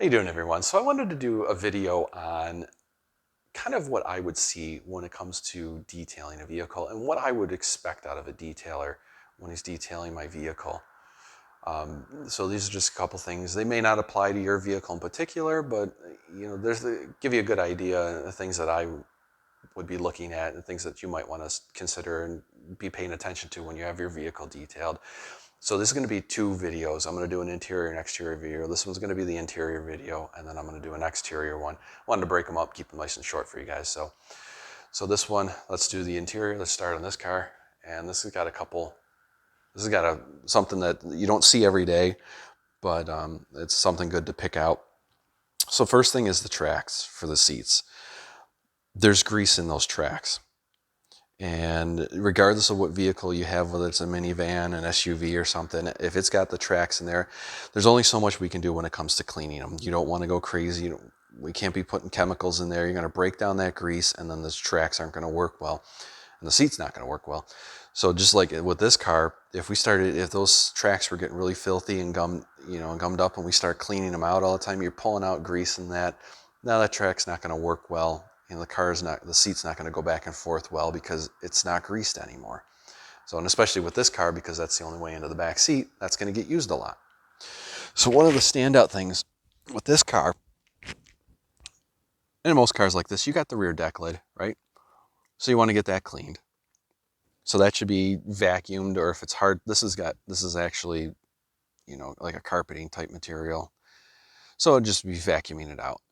How you doing, everyone? So I wanted to do a video on kind of what I would see when it comes to detailing a vehicle and what I would expect out of a detailer when he's detailing my vehicle. So these are just a couple things. They may not apply to your vehicle in particular, but give you a good idea of things that I would be looking at and things that you might want to consider and be paying attention to when you have your vehicle detailed. So this is going to be two videos. I'm going to do an interior and exterior video. This one's going to be the interior video, and then I'm going to do an exterior one. I wanted to break them up, keep them nice and short for you guys. So this one, let's do the interior. Let's start on this car, and this has got something that you don't see every day, but it's something good to pick out. So first thing is the tracks for the seats. There's grease in those tracks. And regardless of what vehicle you have, whether it's a minivan, an SUV or something, if it's got the tracks in there, there's only so much we can do when it comes to cleaning them. You don't want to go crazy. We can't be putting chemicals in there. You're going to break down that grease, and then those tracks aren't going to work well, and the seat's not going to work well. So just like with this car, if those tracks were getting really filthy and gummed up, and we start cleaning them out all the time, you're pulling out grease in that. Now that track's not going to work well. The seat's not going to go back and forth well because it's not greased anymore. So, and especially with this car, because that's the only way into the back seat, that's going to get used a lot. So one of the standout things with this car, and in most cars like this, you got the rear deck lid, right? So you want to get that cleaned. So that should be vacuumed, or if it's hard, this is actually, like a carpeting type material. So it'd just be vacuuming it out.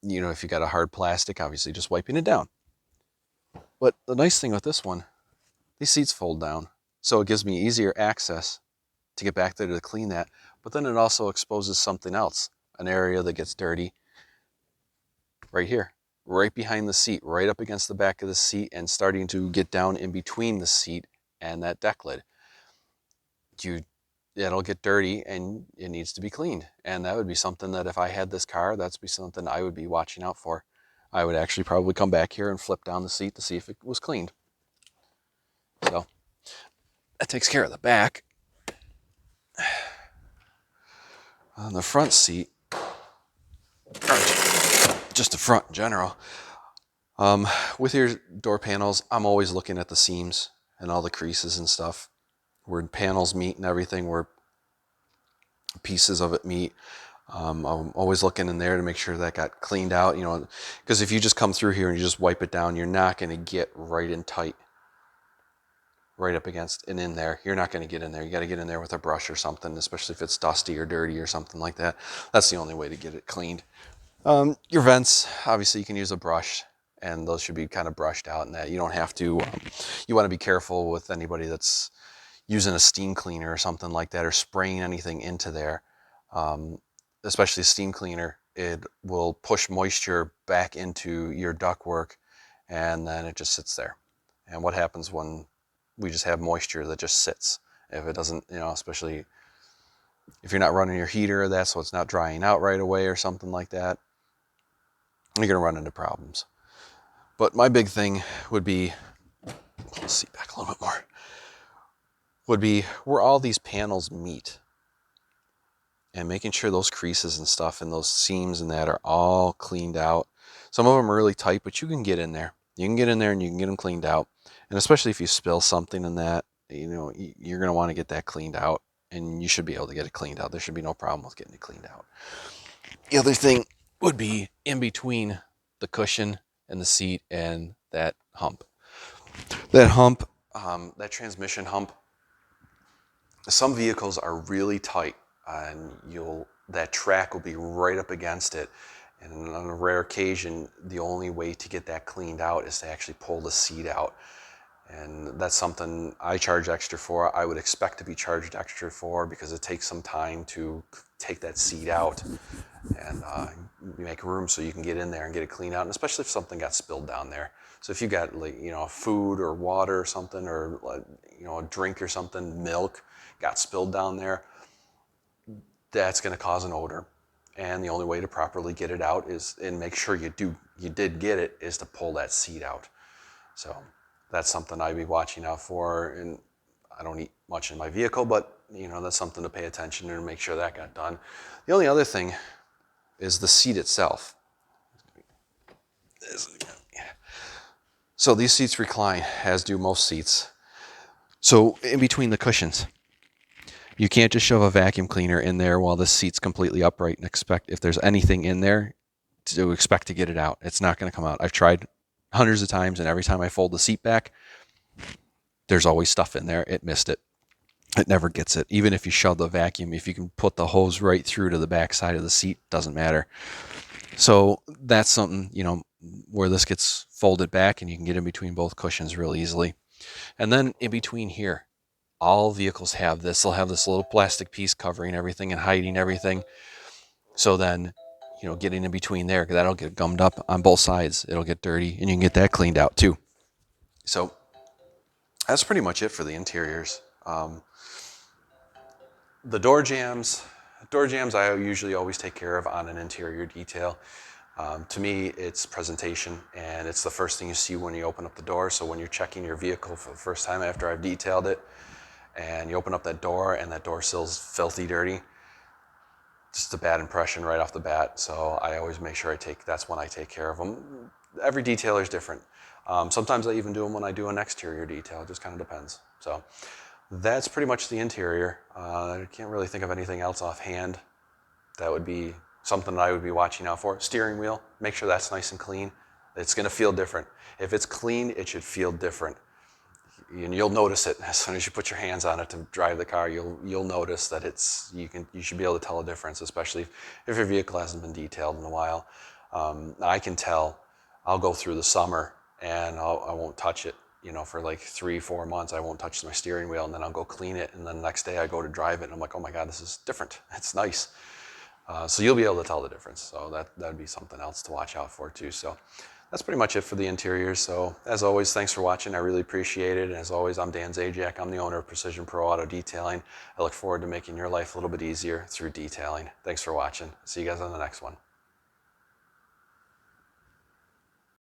If you got a hard plastic, obviously just wiping it down. But the nice thing with this one, these seats fold down. So it gives me easier access to get back there to clean that. But then it also exposes something else, an area that gets dirty right here, right behind the seat, right up against the back of the seat and starting to get down in between the seat and that deck lid. It'll get dirty and it needs to be cleaned. And that would be something that if I had this car, that'd be something I would be watching out for. I would actually probably come back here and flip down the seat to see if it was cleaned. So that takes care of the back. On the front seat, just the front in general, with your door panels, I'm always looking at the seams and all the creases and stuff, where panels meet and everything, where pieces of it meet. I'm always looking in there to make sure that got cleaned out, because if you just come through here and you just wipe it down, you're not going to get right in tight, right up against and in there. You're not going to get in there. You got to get in there with a brush or something, especially if it's dusty or dirty or something like that. That's the only way to get it cleaned. Your vents, obviously you can use a brush, and those should be kind of brushed out, and that you don't have to. You want to be careful with anybody that's using a steam cleaner or something like that, or spraying anything into there. Especially a steam cleaner, it will push moisture back into your ductwork, and then it just sits there. And what happens when we just have moisture that just sits? If it doesn't, especially if you're not running your heater or that, so it's not drying out right away or something like that, you're gonna run into problems. But my big thing would be, let's see back a little bit more, would be where all these panels meet, and making sure those creases and stuff and those seams and that are all cleaned out. Some of them are really tight, but you can get in there. You can get in there and you can get them cleaned out. And especially if you spill something in that, you're going to want to get that cleaned out, and you should be able to get it cleaned out. There should be no problem with getting it cleaned out. The other thing would be in between the cushion and the seat and that hump. That hump, that transmission hump, some vehicles are really tight, and that track will be right up against it. And on a rare occasion, the only way to get that cleaned out is to actually pull the seat out. And that's something I charge extra for. I would expect to be charged extra for, because it takes some time to take that seat out and make room so you can get in there and get it cleaned out. And especially if something got spilled down there. So if you got food or water or something, or a drink or something, milk got spilled down there, that's going to cause an odor. And the only way to properly get it out and make sure you did get it, is to pull that seat out. So that's something I'd be watching out for. And I don't eat much in my vehicle, but that's something to pay attention to and make sure that got done. The only other thing is the seat itself. So these seats recline, as do most seats. So in between the cushions, you can't just shove a vacuum cleaner in there while the seat's completely upright and expect, if there's anything in there, to expect to get it out. It's not going to come out. I've tried hundreds of times, and every time I fold the seat back, there's always stuff in there. It missed it. It never gets it. Even if you shove the vacuum, if you can put the hose right through to the back side of the seat, doesn't matter. So that's something, where this gets folded back and you can get in between both cushions real easily. And then in between here, all vehicles have this. They'll have this little plastic piece covering everything and hiding everything. So then, getting in between there, that'll get gummed up on both sides. It'll get dirty, and you can get that cleaned out too. So that's pretty much it for the interiors. The door jambs I usually always take care of on an interior detail. To me, it's presentation, and it's the first thing you see when you open up the door. So when you're checking your vehicle for the first time after I've detailed it, and you open up that door and that door sill's filthy dirty, just a bad impression right off the bat. So I always make sure that's when I take care of them. Every detailer is different. Sometimes I even do them when I do an exterior detail. It just kind of depends. So that's pretty much the interior. I can't really think of anything else offhand that would be something that I would be watching out for. Steering wheel, make sure that's nice and clean. It's going to feel different. If it's clean, it should feel different. And you'll notice it as soon as you put your hands on it to drive the car. You'll notice that you should be able to tell a difference, especially if your vehicle hasn't been detailed in a while. I can tell. I'll go through the summer and I won't touch it. For like 3-4 months, I won't touch my steering wheel, and then I'll go clean it, and then the next day I go to drive it, and I'm like, oh my God, this is different. It's nice. So you'll be able to tell the difference. So that'd be something else to watch out for too. So that's pretty much it for the interiors. So as always, thanks for watching. I really appreciate it. And as always, I'm Dan Zajac. I'm the owner of Precision Pro Auto Detailing. I look forward to making your life a little bit easier through detailing. Thanks for watching. See you guys on the next one.